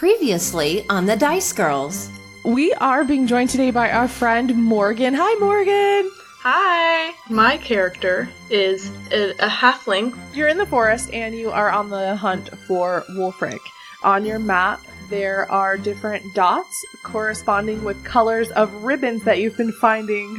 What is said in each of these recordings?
Previously on the Dice Girls. We are being joined today by our friend Morgan. Hi, Morgan! Hi! My character is a halfling. You're in the forest and you are on the hunt for Wolfric. On your map, there are different dots corresponding with colors of ribbons that you've been finding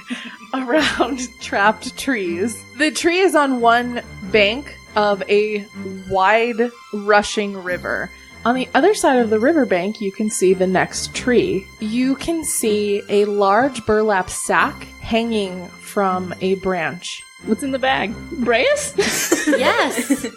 around trapped trees. The tree is on one bank of a wide, rushing river. On the other side of the riverbank, you can see the next tree. You can see a large burlap sack hanging from a branch. What's in the bag? Breas? Yes.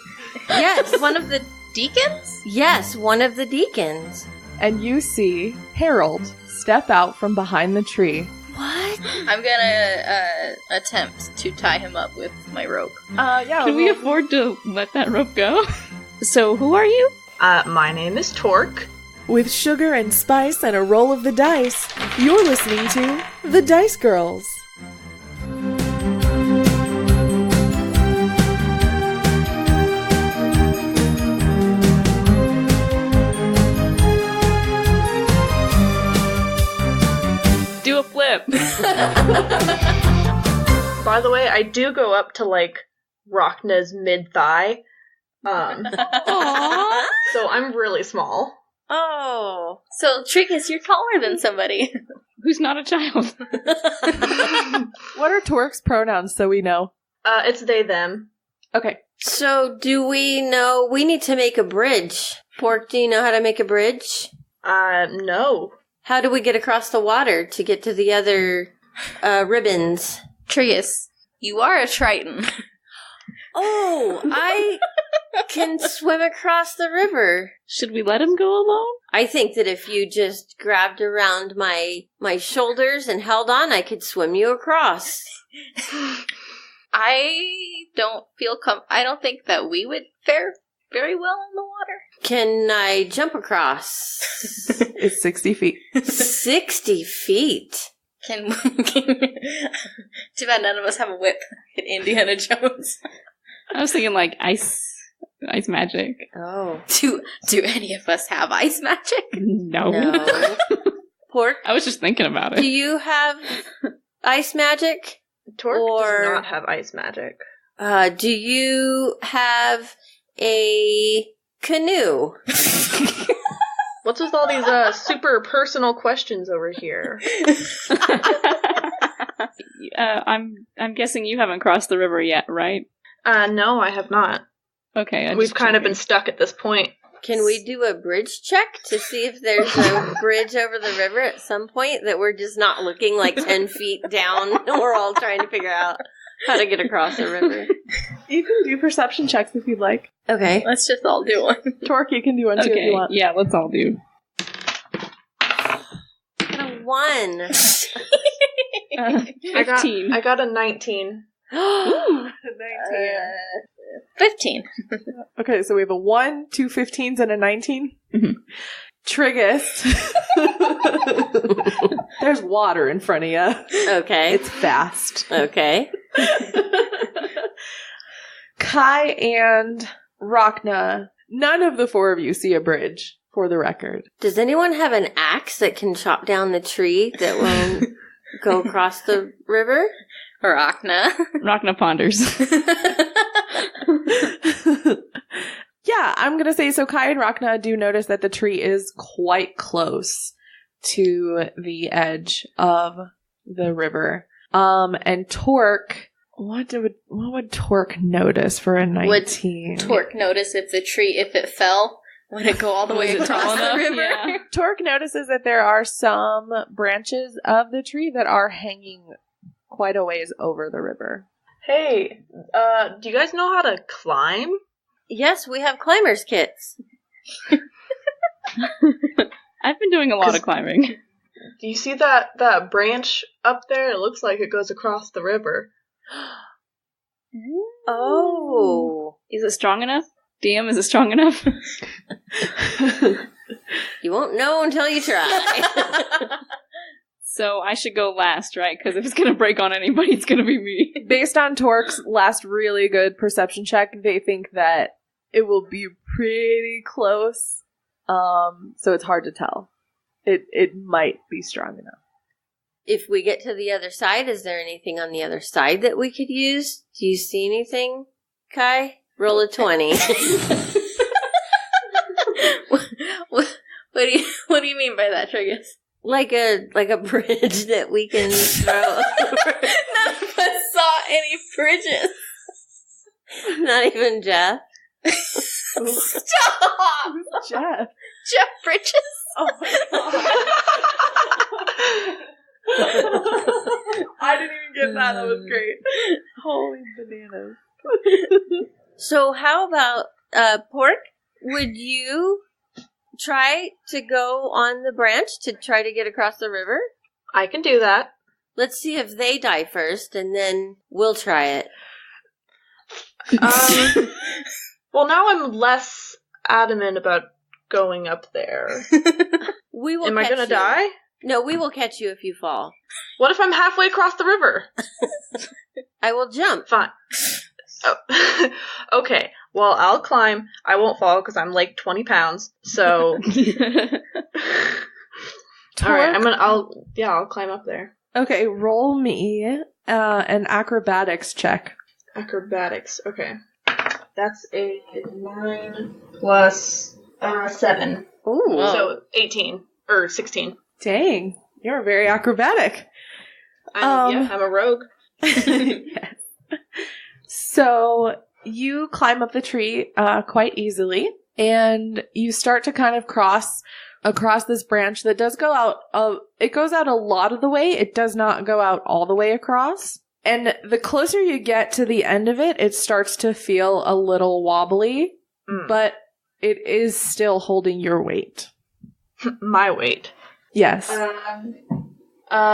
Yes. One of the deacons? Yes, one of the deacons. And you see Harold step out from behind the tree. What? I'm gonna attempt to tie him up with my rope. Yeah. Can we afford to let that rope go? So, who are you? My name is Tork. With sugar and spice and a roll of the dice, you're listening to The Dice Girls. Do a flip. By the way, I do go up to, Rhakna's mid-thigh. Aww. So I'm really small. Oh. So, Triggus, you're taller than somebody. Who's not a child? What are Tork's pronouns so we know? It's they, them. Okay. So, do we know we need to make a bridge? Pork, do you know how to make a bridge? No. How do we get across the water to get to the other ribbons? Triggus, you are a Triton. Oh, I can swim across the river. Should we let him go alone? I think that if you just grabbed around my shoulders and held on, I could swim you across. I don't feel I don't think that we would fare very well in the water. Can I jump across? It's 60 feet. 60 feet? Too bad none of us have a whip at Indiana Jones. I was thinking ice magic. Oh. Do any of us have ice magic? No. Pork? I was just thinking about Do it. you have ice magic? Tork does not have ice magic. Do you have a canoe? What's with all these super personal questions over here? I'm guessing you haven't crossed the river yet, right? No, I have not. Okay. We've kind of been stuck at this point. Can we do a bridge check to see if there's a bridge over the river at some point that we're just not looking 10 feet down? We're all trying to figure out how to get across the river. You can do perception checks if you'd like. Okay. Let's just all do one. Tork, you can do one too if you want. Yeah, let's all do. Got a 1. 15. I got a 19. 19. 15. Okay, so we have a 1, 2 15s, and a 19. Mm-hmm. Triggus. There's water in front of you. Okay. It's fast. Okay. Kai and Rhakna, none of the four of you see a bridge, for the record. Does anyone have an axe that can chop down the tree that will go across the river? Rhakna. Rhakna ponders. Yeah, I'm going to say, so Kai and Rhakna do notice that the tree is quite close to the edge of the river. And Tork, what would Tork notice for a 19? Would Tork notice if it fell, would it go all the way across the river? Yeah. Tork notices that there are some branches of the tree that are hanging quite a ways over the river. Hey, do you guys know how to climb? Yes, we have climbers kits. I've been doing a lot of climbing. Do you see that branch up there? It looks like it goes across the river. Oh. Is it strong enough? DM, is it strong enough? You won't know until you try. So I should go last, right? Because if it's going to break on anybody, it's going to be me. Based on Tork's last really good perception check, they think that it will be pretty close So it's hard to tell. It might be strong enough. If we get to the other side, is there anything on the other side that we could use? Do you see anything, Kai? Roll a 20. What do you mean by that, Triggus? Like a bridge that we can throw over. None of us saw any bridges. Not even Jeff. Stop! Jeff. Jeff Bridges? Oh my god. I didn't even get that. That was great. Holy bananas. So how about, Pork? Would you try to go on the branch to try to get across the river? I can do that. Let's see if they die first, and then we'll try it. Well, now I'm less adamant about going up there. We will. Am I catch gonna you. die? No, we will catch you if you fall. What if I'm halfway across the river? I will jump. Fine. Oh. Okay. Well, I'll climb. I won't fall because I'm like 20 pounds. So, all right. I'll climb up there. Okay, roll me an acrobatics check. Acrobatics. Okay. That's a 9 plus 7. Ooh. So 18 or 16. Dang, you're very acrobatic. I'm a rogue. Yes. So you climb up the tree quite easily, and you start to kind of cross across this branch that does go out. It goes out a lot of the way. It does not go out all the way across. And the closer you get to the end of it, it starts to feel a little wobbly, but it is still holding your weight. My weight. Yes.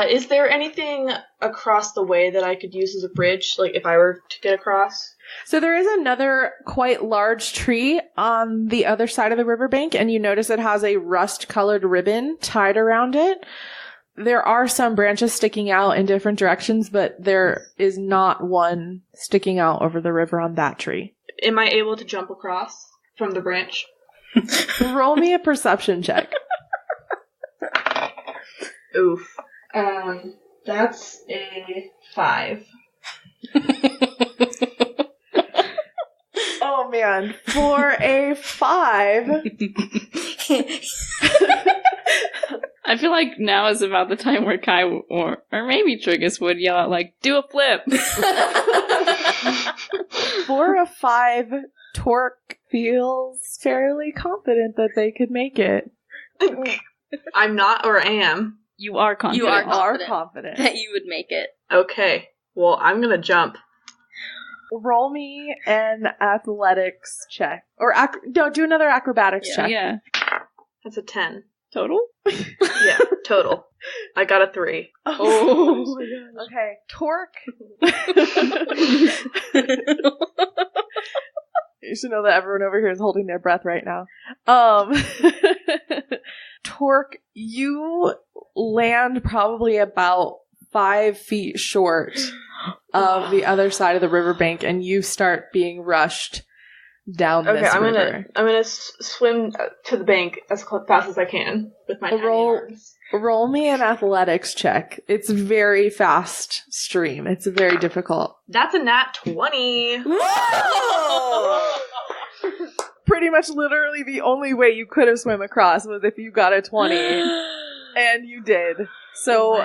Is there anything across the way that I could use as a bridge, like if I were to get across? So there is another quite large tree on the other side of the riverbank, and you notice it has a rust-colored ribbon tied around it. There are some branches sticking out in different directions, but there is not one sticking out over the river on that tree. Am I able to jump across from the branch? Roll me a perception check. Oof. That's a 5. Oh man, for a 5. I feel like now is about the time where Kai or maybe Triggus would yell out like, "Do a flip!" For a 5, Tork feels fairly confident that they could make it. I'm not, or am. You are confident. You are Are confident. confident. That you would make it. Okay. Well, I'm gonna jump. Roll me an athletics check. Or, do another acrobatics check. Yeah. That's a 10. Total? Yeah, total. I got a 3. Oh my gosh. Okay, Tork. You should know that everyone over here is holding their breath right now. Tork, you land probably about 5 feet short of the other side of the riverbank, and you start being rushed down this river. I'm gonna swim to the bank as fast as I can with my tiny arms. Roll me an athletics check. It's a very fast stream. It's very difficult. That's a nat 20. Pretty much literally the only way you could have swum across was if you got a 20. And you did. So,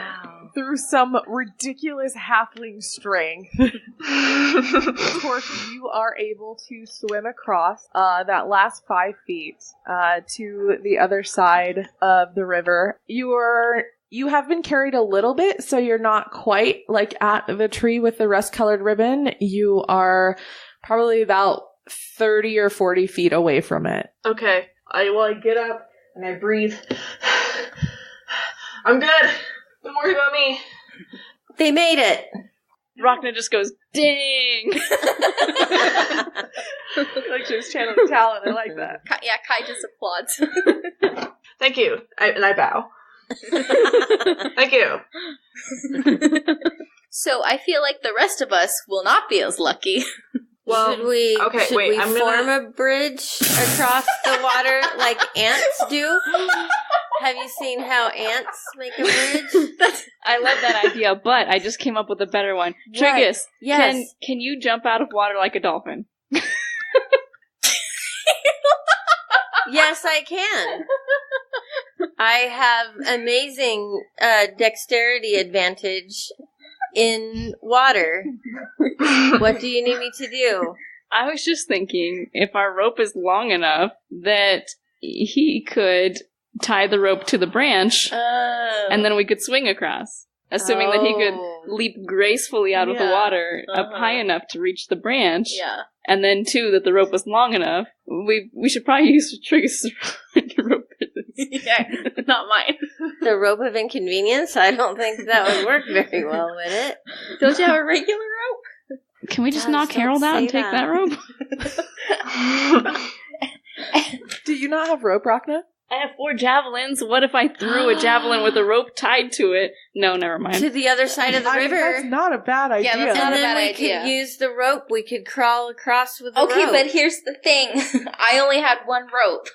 through some ridiculous halfling strength, Tork, you are able to swim across that last 5 feet to the other side of the river. You have been carried a little bit, so you're not quite like at the tree with the rust-colored ribbon. You are probably about 30 or 40 feet away from it. Okay. I get up and I breathe. I'm good. Don't worry about me. They made it. Rhakna just goes, "Ding!" Like she was channeling talent. I like that. Kai just applauds. Thank you. I bow. Thank you. So I feel like the rest of us will not be as lucky. Well, should we I'm form gonna... a bridge across the water like ants do? Have you seen how ants make a bridge? I love that idea, but I just came up with a better one. Triggus, Yes. can you jump out of water like a dolphin? Yes, I can. I have amazing dexterity advantage in water. What do you need me to do? I was just thinking, if our rope is long enough, that he could tie the rope to the branch, and then we could swing across. Assuming that he could leap gracefully out of the water up high enough to reach the branch. Yeah. And then, too, that the rope was long enough. We should probably use Triggus to rope it. Yeah, not mine. The rope of inconvenience? I don't think that would work very well, would it? Don't you have a regular rope? Can we just Guys, knock don't Harold out and say take that rope? Do you not have rope, Rhakna? I have 4 javelins. What if I threw a javelin with a rope tied to it? No, never mind. To the other side of the I mean, river. that's not a bad idea. that's not And a then bad we idea. could use the rope. We could crawl across with the rope. Okay, but here's the thing. I only had one rope.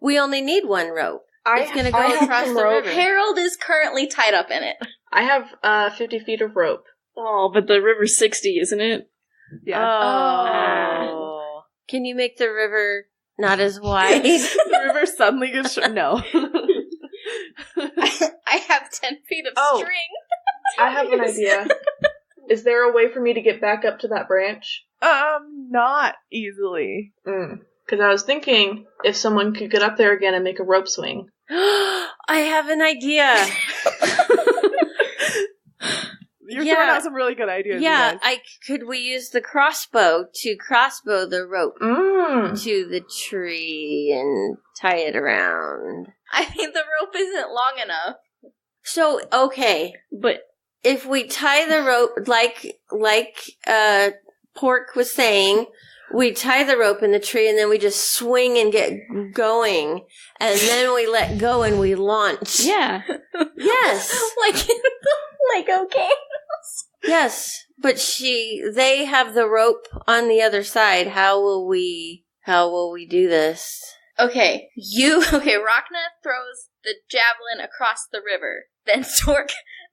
We only need one rope. It's going to I go have across some the rope. river. Harold is currently tied up in it. I have 50 feet of rope. Oh, but the river's 60, isn't it? Yeah. Oh. Can you make the river not as wide? The river suddenly gets short. No. I have 10 feet of Oh. string. I have an idea. Is there a way for me to get back up to that branch? Not easily. Because I was thinking if someone could get up there again and make a rope swing. I have an idea. You're throwing out some really good ideas. Yeah, you guys. could we use the crossbow to crossbow the rope Mm. to the tree and tie it around? I mean, the rope isn't long enough. So, okay, But if we tie the rope like Pork was saying, we tie the rope in the tree and then we just swing and get going, and then we let go and we launch. yeah. Yes. like okay. Yes. But they have the rope on the other side. How will we do this? Okay, Rhakna throws the javelin across the river. Then Tork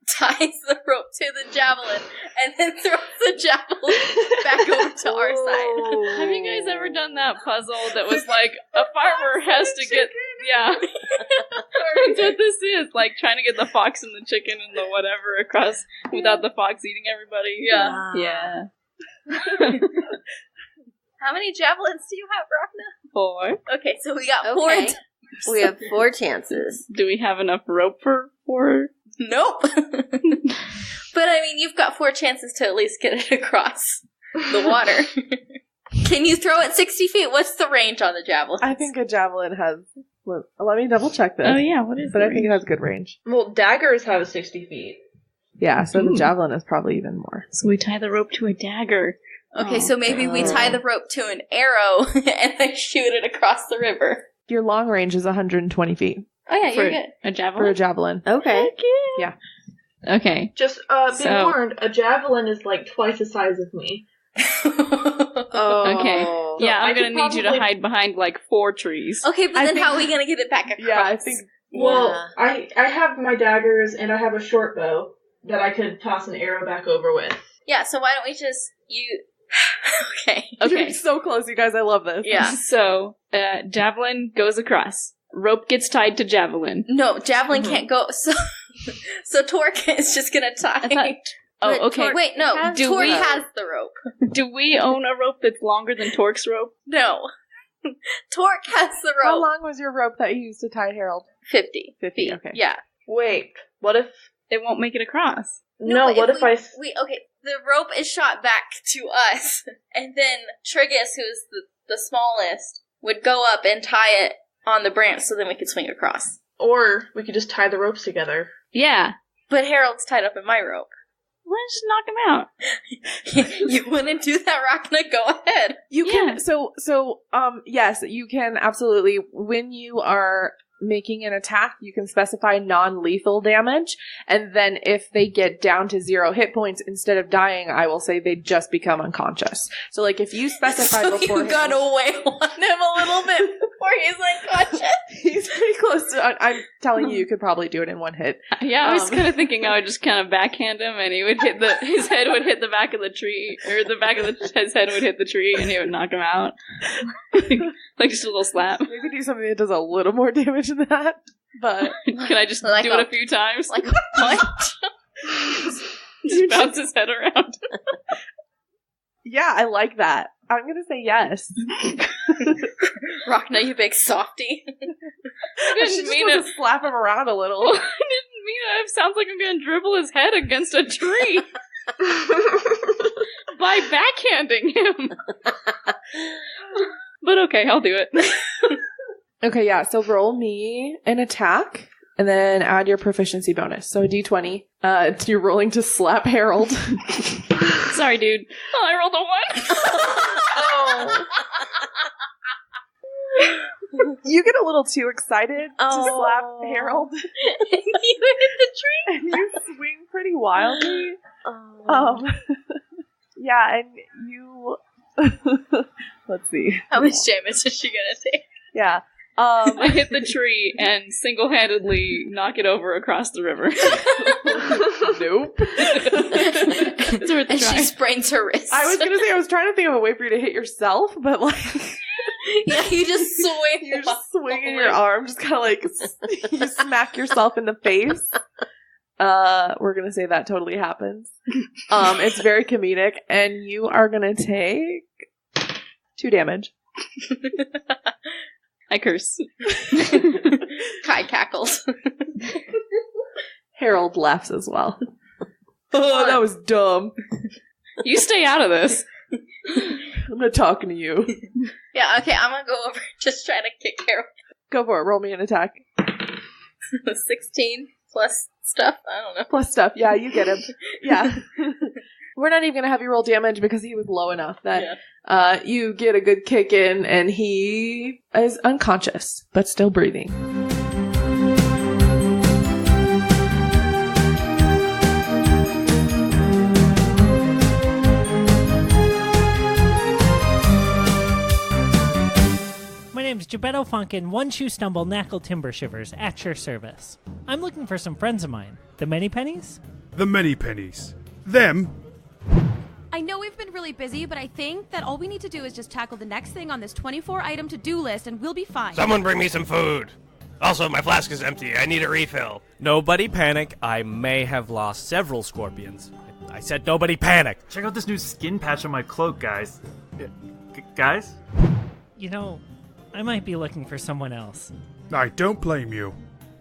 ties the rope to the javelin and then throws the javelin back over to our side. Have you guys ever done that puzzle that was like, a farmer has to get... Yeah. That's what this is. Like, trying to get the fox and the chicken and the whatever across without the fox eating everybody. Yeah. Yeah. How many javelins do you have, Rhakna? 4. Okay, so we got Okay. 4. We have 4 chances. Do we have enough rope for 4? Nope. But I mean, you've got 4 chances to at least get it across the water. Can you throw it 60 feet? What's the range on the javelin? I think a javelin has... Let me double check this. Oh, yeah, what is But it? I think it has good range. Well, daggers have 60 feet. Yeah, so the Ooh. javelin is probably even more. So we tie the rope to a dagger. Okay, Oh, so maybe we God. tie the rope to an arrow and then shoot it across the river. Your long range is 120 feet Oh yeah, For you're good. a for javelin? a javelin. Okay. Okay. Just be So- warned, a javelin is like twice the size of me. Oh. Okay. So Yeah, I I'm gonna could need you to probably- hide behind, like, 4 trees. Okay, but I then think- how are we gonna get it back across? Yeah, I think... Well, Yeah. I have my daggers and I have a short bow that I could toss an arrow back over with. Yeah, so why don't we just Okay. Okay. You're so close, you guys. I love this. Yeah. So, javelin goes across. Rope gets tied to javelin. No, javelin Mhm. can't go. So Tork is just gonna tie. I thought- Oh, But okay. Tork- Wait, no. has Tork the rope. has the rope. Do we own a rope that's longer than Tork's rope? No. Tork has the How rope. long was your rope that you used to tie Harold? 50. 50, feet. okay. Yeah. Wait, what if... It won't make it across. No, but what if okay, the rope is shot back to us, and then Triggus, who's the smallest, would go up and tie it on the branch so then we could swing across. Or we could just tie the ropes together. Yeah. But Harold's tied up in my rope. Let's just knock him out. You want to do that, Rhakna? Go ahead. You Yeah. can, yes, you can absolutely, when you are making an attack, you can specify non-lethal damage, and then if they get down to 0 hit points, instead of dying, I will say they just become unconscious. So, like, if you specify so beforehand... you got to wail on him a little bit before he's unconscious. He's pretty close to... I'm telling you could probably do it in one hit. Yeah, I was kind of thinking I would just kind of backhand him, and he would hit his head would hit the back of the tree, or the back of his head would hit the tree, and he would knock him out. Like just a little slap. Maybe do something that does a little more damage than that, but... Can I just like do it a few times? Like a punch? Just bounce his head around. Yeah, I like that. I'm gonna say yes. Rhakna, you big softy. I She didn't just mean wants it. to slap him around a little. I didn't mean it. It sounds like I'm gonna dribble his head against a tree. By backhanding him. But okay, I'll do it. Okay, yeah, so roll me an attack, and then add your proficiency bonus. So a d20. You're rolling to slap Harold. Sorry, dude. Oh, I rolled a 1. You get a little too excited to slap Harold, You hit the tree. and you swing pretty wildly. Oh. Yeah, and you... Let's see. How much damage is she gonna take? Yeah. I hit the tree and single-handedly knock it over across the river. Nope. It's worth a And try. she sprains her wrist. I was gonna say, I was trying to think of a way for you to hit yourself, but like... Yeah, you just swing. You're just swinging your arm, just kind of like... You smack yourself in the face. We're gonna say that totally happens. It's very comedic, and you are gonna take 2 damage. I curse. Kai cackles. Harold laughs as well. Oh, that was dumb. You stay out of this. I'm not talking to you. Yeah, okay, I'm gonna go over and just try to kick Harold. Go for it. Roll me an attack. 16 plus stuff? I don't know. Plus stuff. Yeah, you get him. Yeah. We're not even going to have you roll damage because he was low enough that you get a good kick in and he is unconscious, but still breathing. My name's Gebetto Funkin, One Shoe Stumble, Knackle Timber Shivers, at your service. I'm looking for some friends of mine. The Many Pennies? The Many Pennies. Them. I know we've been really busy, but I think that all we need to do is just tackle the next thing on this 24-item to-do list, and we'll be fine. Someone bring me some food. Also, my flask is empty. I need a refill. Nobody panic. I may have lost several scorpions. I said nobody panic. Check out this new skin patch on my cloak, guys. Guys? You know, I might be looking for someone else. I don't blame you.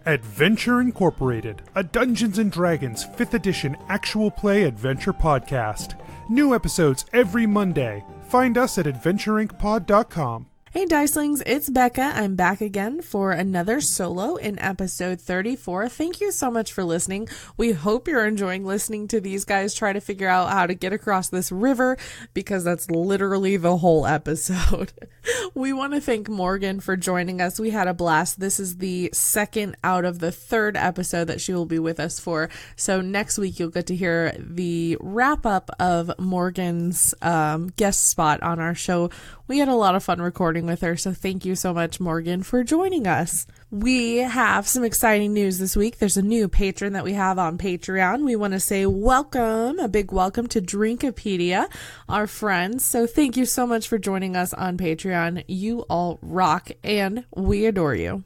Adventure Incorporated, a Dungeons & Dragons 5th edition actual play adventure podcast. New episodes every Monday. Find us at adventureincpod.com. Hey Dicelings, it's Becca. I'm back again for another solo in episode 34. Thank you so much for listening. We hope you're enjoying listening to these guys try to figure out how to get across this river, because that's literally the whole episode. We want to thank Morgan for joining us. We had a blast. This is the second out of the 3rd episode that she will be with us for. So next week you'll get to hear the wrap up of Morgan's guest spot on our show. We had a lot of fun recording with her, so thank you so much, Morgan, for joining us. We have some exciting news this week. There's a new patron that we have on Patreon. We want to say welcome, a big welcome to Drinkopedia, our friends. So thank you so much for joining us on Patreon. You all rock, and we adore you.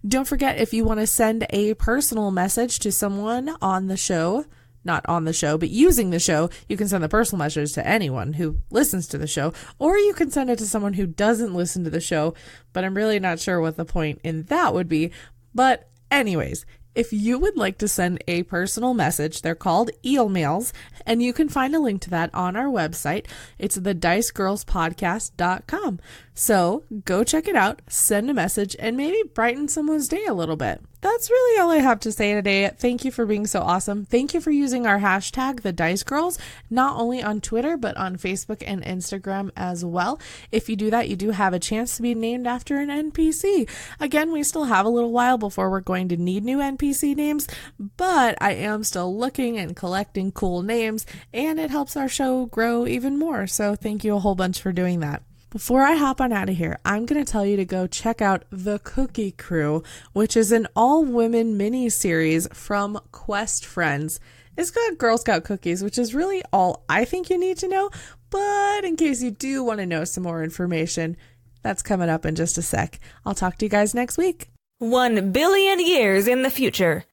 Don't forget, if you want to send a personal message to someone on the show, not on the show, but using the show, you can send the personal message to anyone who listens to the show, or you can send it to someone who doesn't listen to the show, but I'm really not sure what the point in that would be. But anyways, if you would like to send a personal message, they're called eel mails, and you can find a link to that on our website. It's thedicegirlspodcast.com. So go check it out, send a message, and maybe brighten someone's day a little bit. That's really all I have to say today. Thank you for being so awesome. Thank you for using our hashtag, the Dice Girls, not only on Twitter, but on Facebook and Instagram as well. If you do that, you do have a chance to be named after an NPC. Again, we still have a little while before we're going to need new NPC names, but I am still looking and collecting cool names, and it helps our show grow even more. So thank you a whole bunch for doing that. Before I hop on out of here, I'm going to tell you to go check out The Cookie Crew, which is an all-women mini-series from Quest Friends. It's got Girl Scout cookies, which is really all I think you need to know, but in case you do want to know some more information, that's coming up in just a sec. I'll talk to you guys next week. 1 billion years in the future.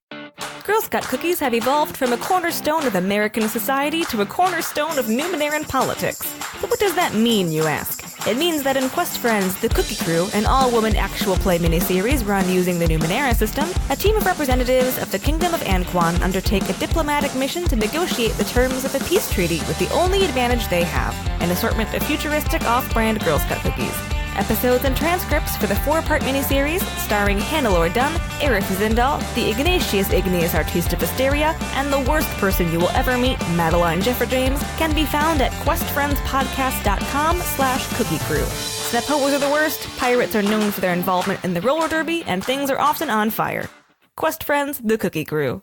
Girl Scout cookies have evolved from a cornerstone of American society to a cornerstone of Numenaran politics. But what does that mean, you ask? It means that in Quest Friends, The Cookie Crew, an all-woman actual play miniseries run using the Numenera system, a team of representatives of the Kingdom of Anquan undertake a diplomatic mission to negotiate the terms of a peace treaty with the only advantage they have, an assortment of futuristic off-brand Girl Scout cookies. Episodes and transcripts for the 4-part miniseries, starring Hannelore Dunn, Aerith Zindal, the Ignatius Igneous Artiste of Asteria, and the worst person you will ever meet, Madeline Jeffrey James, can be found at questfriendspodcast.com/cookiecrew. Snap hoes are the worst, pirates are known for their involvement in the roller derby, and things are often on fire. Quest Friends, the Cookie Crew.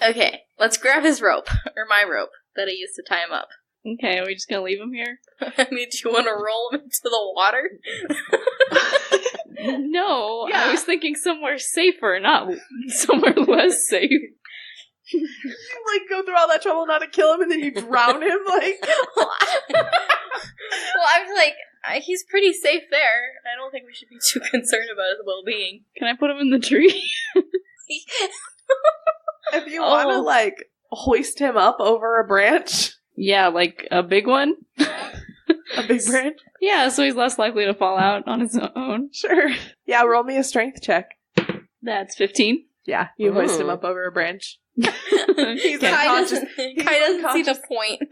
Okay, let's grab his rope, or my rope, that I used to tie him up. Okay, are we just gonna leave him here? I mean, do you want to roll him into the water? No, yeah. I was thinking somewhere safer, not somewhere less safe. You, go through all that trouble not to kill him, and then you drown him, Well, I was like, he's pretty safe there. I don't think we should be too concerned about his well-being. Can I put him in the tree? If you want to, hoist him up over a branch. Yeah, like a big one. A big branch? Yeah, so he's less likely to fall out on his own. Sure. Yeah, roll me a strength check. That's 15. Yeah, you hoist him up over a branch. He's unconscious. He doesn't see the point.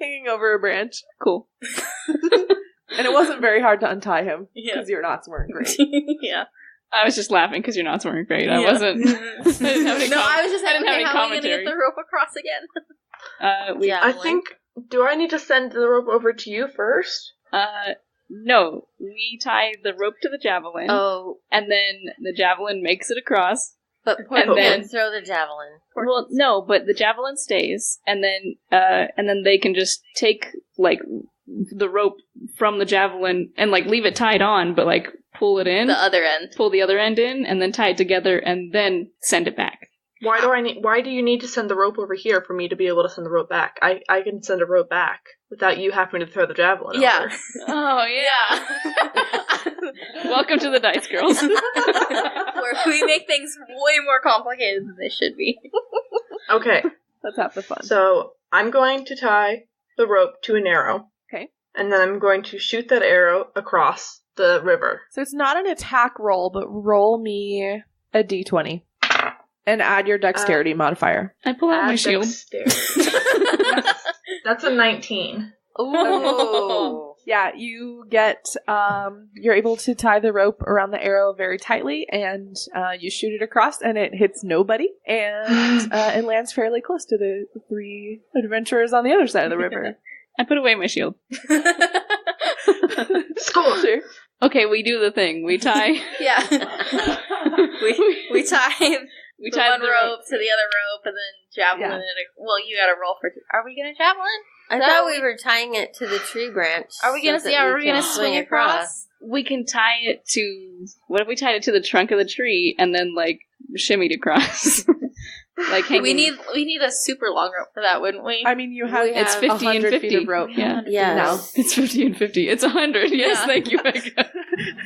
Hanging over a branch. Cool. And it wasn't very hard to untie him, Yeah. because your knots weren't great. Yeah. I was just laughing because your knots weren't great. I wasn't. I didn't have any I was just like, okay, how are we going to commentary. get the rope across again? I think, do I need to send the rope over to you first? No. We tie the rope to the javelin. Oh. And then the javelin makes it across. But and then throw the javelin. Well, no, but the javelin stays, and then they can just take, the rope from the javelin and, leave it tied on, but, pull it in. The other end. Pull the other end in, and then tie it together, and then send it back. Why do you need to send the rope over here for me to be able to send the rope back? I can send a rope back without you having to throw the javelin over. Oh, yeah. Welcome to the Dice Girls. Where we make things way more complicated than they should be. Okay. Let's have the fun. So, I'm going to tie the rope to an arrow. Okay. And then I'm going to shoot that arrow across the river. So it's not an attack roll, but roll me a d20. And add your dexterity modifier. I pull out my shield. That's a 19. Ooh. Yeah, you get, you're able to tie the rope around the arrow very tightly, and you shoot it across, and it hits nobody, and it lands fairly close to the 3 adventurers on the other side of the river. I put away my shield. Score! Sure. Okay, we do the thing. We tie... Yeah. we tie... We the tie one the rope to the other rope, and then javelin it. Well, you gotta roll for... Are we gonna javelin? I thought we were tying it to the tree branch. Are we gonna see? Are we gonna swing across? We can tie it to... What if we tied it to the trunk of the tree and then, shimmied across? Hanging. We need a super long rope for that, wouldn't we? I mean, it's 50 and 50 feet of rope. Yeah. No. It's 50 and 50. It's 100. Yes, thank you, Becca.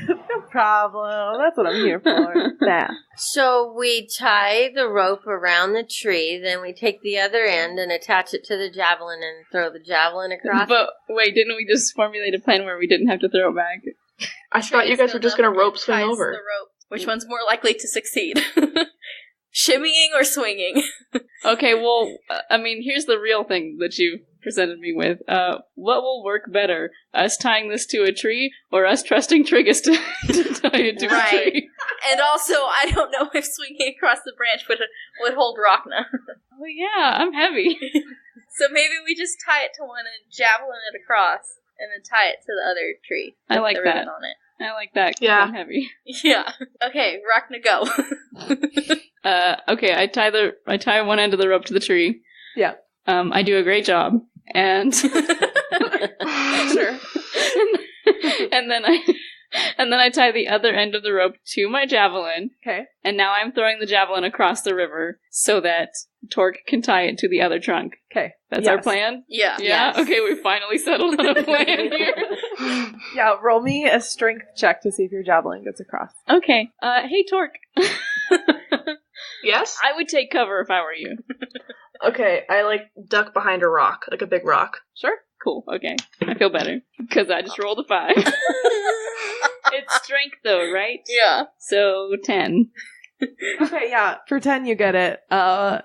No problem. That's what I'm here for. Nah. So we tie the rope around the tree, then we take the other end and attach it to the javelin and throw the javelin across. But wait, didn't we just formulate a plan where we didn't have to throw it back? I thought you guys were just going to rope swing over. The rope. Which one's more likely to succeed? Shimmying or swinging? Okay, well, I mean, here's the real thing that you presented me with. What will work better? Us tying this to a tree, or us trusting Triggus to tie it to a tree? And also, I don't know if swinging across the branch would hold Rhakna. Oh yeah, I'm heavy. So maybe we just tie it to one and javelin it across, and then tie it to the other tree. I like the that. ribbon on it. I like that. Yeah. I'm heavy. Yeah. Okay, Rhakna, go. Okay, I tie one end of the rope to the tree. Yeah. I do a great job, and Sure. and then I tie the other end of the rope to my javelin. Okay. And now I'm throwing the javelin across the river so that Tork can tie it to the other trunk. Okay. That's our plan? Yeah. Yeah? Yes. Okay, we finally settled on a plan here. Yeah, roll me a strength check to see if your javelin gets across. Okay. Hey, Tork. Yes? I would take cover if I were you. Okay, I, duck behind a rock, like a big rock. Sure. Cool, okay. I feel better. Because I just rolled a 5. It's strength, though, right? Yeah. So, 10. Okay, yeah. For 10, you get it.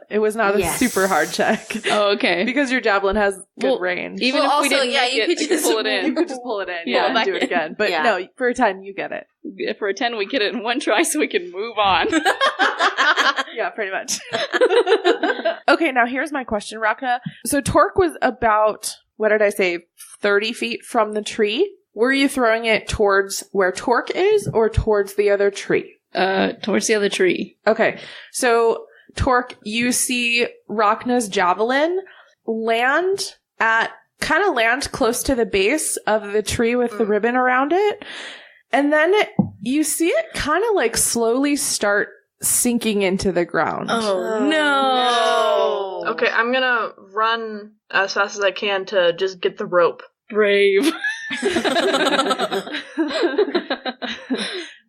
It was not a super hard check. Oh, okay. Because your javelin has good range. Even if we didn't make you it, could we could pull it in. You could just pull it in. Yeah. Yeah, and do it again. But no, for a 10, you get it. For a 10, we get it in one try so we can move on. Yeah, pretty much. Okay, now here's my question, Rhakna. So Tork was about, 30 feet from the tree. Were you throwing it towards where Tork is or towards the other tree? Towards the other tree. Okay, so Tork, you see Rhakna's javelin land close to the base of the tree with the ribbon around it. And then you see it kind of slowly start sinking into the ground. Oh, no. Okay, I'm gonna run as fast as I can to just get the rope. Brave.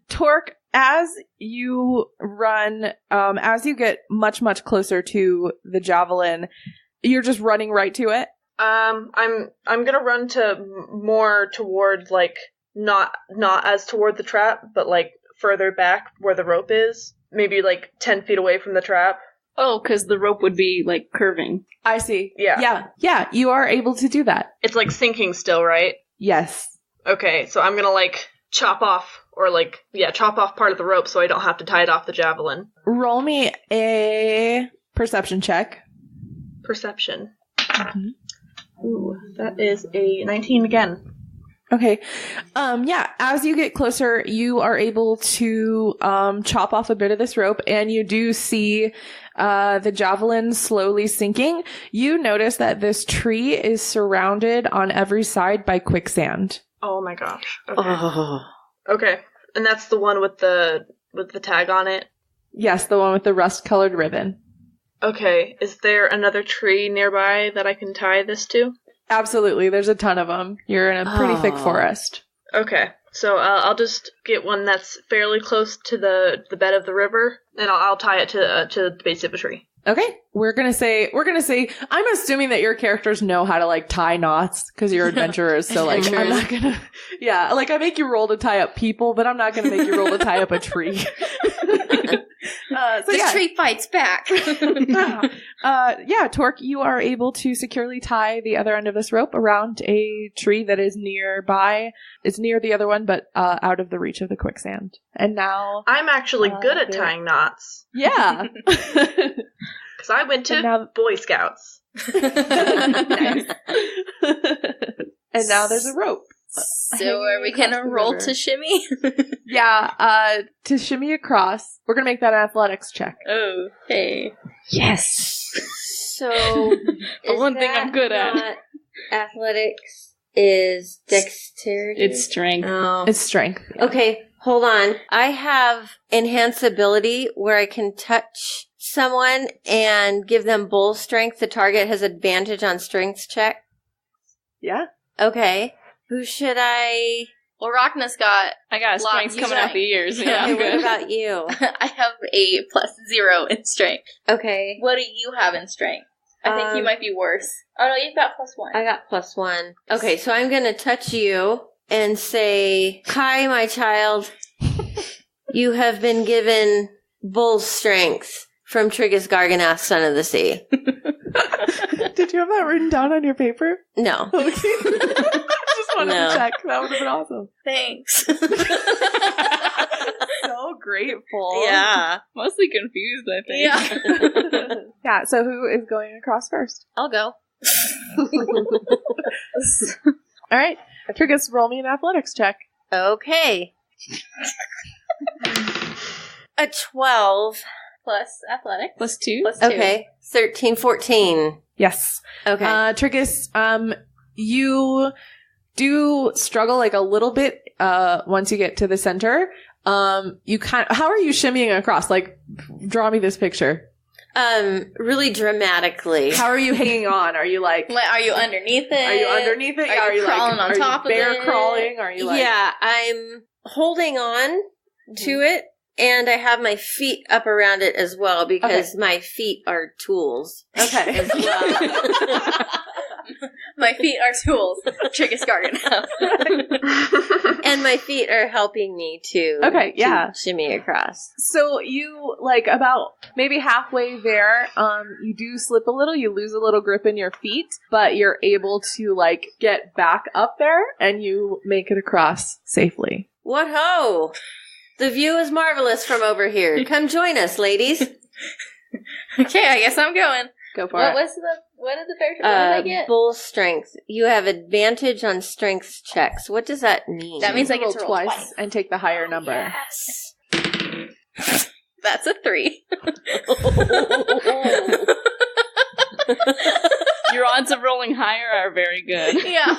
Tork, as you run, as you get much, much closer to the javelin, you're just running right to it? I'm gonna run to more toward, not as toward the trap, but, further back where the rope is. Maybe, 10 feet away from the trap. Oh, because the rope would be, curving. I see. Yeah. Yeah, you are able to do that. It's, sinking still, right? Yes. Okay, so I'm gonna, chop off, or, chop off part of the rope so I don't have to tie it off the javelin. Roll me a perception check. Perception. Ooh, that is a 19 again. Okay. Yeah, as you get closer, you are able to chop off a bit of this rope, and you do see the javelin slowly sinking. You notice that this tree is surrounded on every side by quicksand. Oh my gosh. Okay. Okay. And that's the one with the tag on it? Yes, the one with the rust-colored ribbon. Okay. Is there another tree nearby that I can tie this to? Absolutely. There's a ton of them. You're in a pretty thick forest. Okay. So I'll just get one that's fairly close to the bed of the river, and I'll tie it to the base of a tree. Okay. We're gonna say, I'm assuming that your characters know how to tie knots because you're adventurers. So I'm not gonna, I make you roll to tie up people, but I'm not gonna make you roll to tie up a tree. The tree fights back. Tork, you are able to securely tie the other end of this rope around a tree that is nearby. It's near the other one, but out of the reach of the quicksand. And now I'm actually good at tying knots. Yeah. Because I went to Boy Scouts. Nice. And now there's a rope. So are we gonna roll to shimmy? To shimmy across. We're gonna make that an athletics check. Oh, hey. Yes. So, the one thing I'm good at. Athletics is dexterity. It's strength. Oh. It's strength. Yeah. Okay, hold on. I have enhance ability where I can touch someone and give them bull strength. The target has advantage on strength check. Yeah. Okay. Who should I? Well, Rhakna's got. I got strength coming out the ears. Yeah, Okay, what about you? I have a +0 in strength. Okay. What do you have in strength? I think you might be worse. Oh no, you've got +1. I got +1. Okay, so I'm gonna touch you. and say, "Kai, my child, you have been given bull strength from Triggus Garganath, son of the sea." Did you have that written down on your paper? No. Okay. Just wanted to check. That would have been awesome. Thanks. So grateful. Yeah. Mostly confused, I think. Yeah. Yeah, so who is going across first? I'll go. All right. Triggus, roll me an athletics check. Okay. A 12. Plus athletics. Plus 2? Plus 2. Okay. 13, 14. Yes. Okay. Triggus, you do struggle like a little bit once you get to the center. You how are you shimmying across? Like, draw me this picture. Really dramatically. How are you hanging on? Are you like are you underneath it? Are you underneath it? Are you crawling on top of it? Bear crawling? Are you like Yeah, I'm holding on to it, and I have my feet up around it as well because my feet are tools. Okay. As well. My feet are tools. Triggus Garganath. And my feet are helping me to shimmy across. So you, like, about maybe halfway there, you do slip a little, you lose a little grip in your feet, but you're able to, like, get back up there, and you make it across safely. What ho! The view is marvelous from over here. Come join us, ladies. Okay, I guess I'm going. Go for it. What did I get? Bull strength. You have advantage on strength checks. What does that mean? That means I get roll to roll twice and take the higher number. Yes. That's a 3. Your odds of rolling higher are very good. Yeah.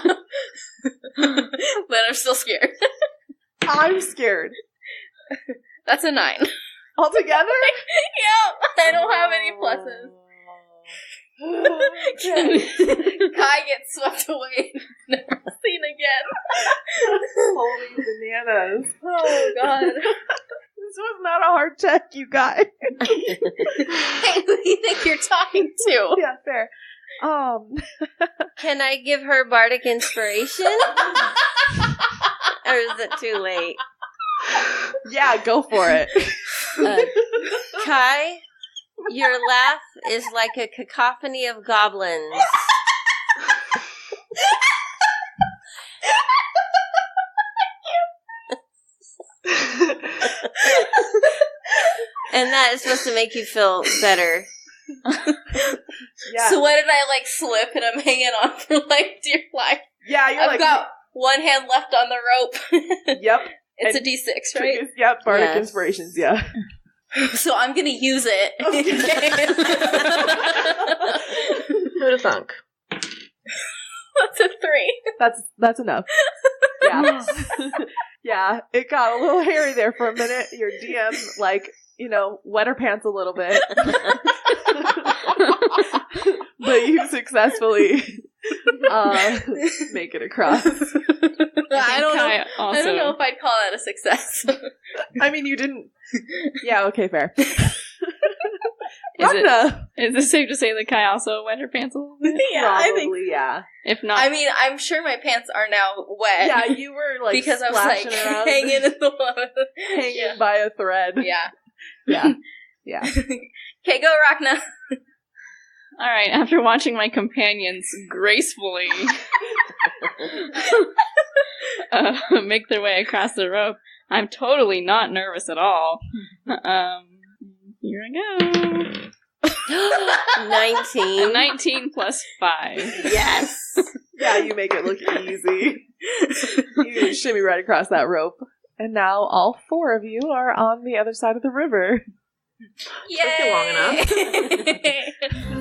But I'm still scared. I'm scared. That's a 9. Altogether? Yeah, I don't have any pluses. Kai gets swept away. Never seen again. Holy bananas. Oh, God. This was not a hard check, you guys. Hey, who do you think you're talking to? Yeah, fair. Can I give her bardic inspiration? Or is it too late? Yeah, go for it. Kai, your laugh is like a cacophony of goblins. And that is supposed to make you feel better. Yeah. So what did I, like, slip and I'm hanging on for, like, dear life? Yeah, you're I've got one hand left on the rope. Yep. It's a D6, right? Yep, bardic inspirations, yeah. So I'm gonna use it. Who'd have thunk? That's a 3. That's enough. Yeah. Yeah, it got a little hairy there for a minute. Your DM, like, wet her pants a little bit. But you successfully make it across. I don't know if I'd call that a success. I mean, you didn't. Yeah, okay, fair. Is it safe to say that Kai also wet her pants a little bit? Yeah, Probably, I think. Yeah. If not, I mean, I'm sure my pants are now wet. Yeah, you were like because I was like around, hanging in the water, hanging by a thread. Yeah. Okay, go, Rhakna. All right. After watching my companions gracefully make their way across the rope, I'm totally not nervous at all. Here I go. 19. 19 plus 5. Yes. Yeah, you make it look easy. You shimmy right across that rope. And now all 4 of you are on the other side of the river. Yay! Took you long enough.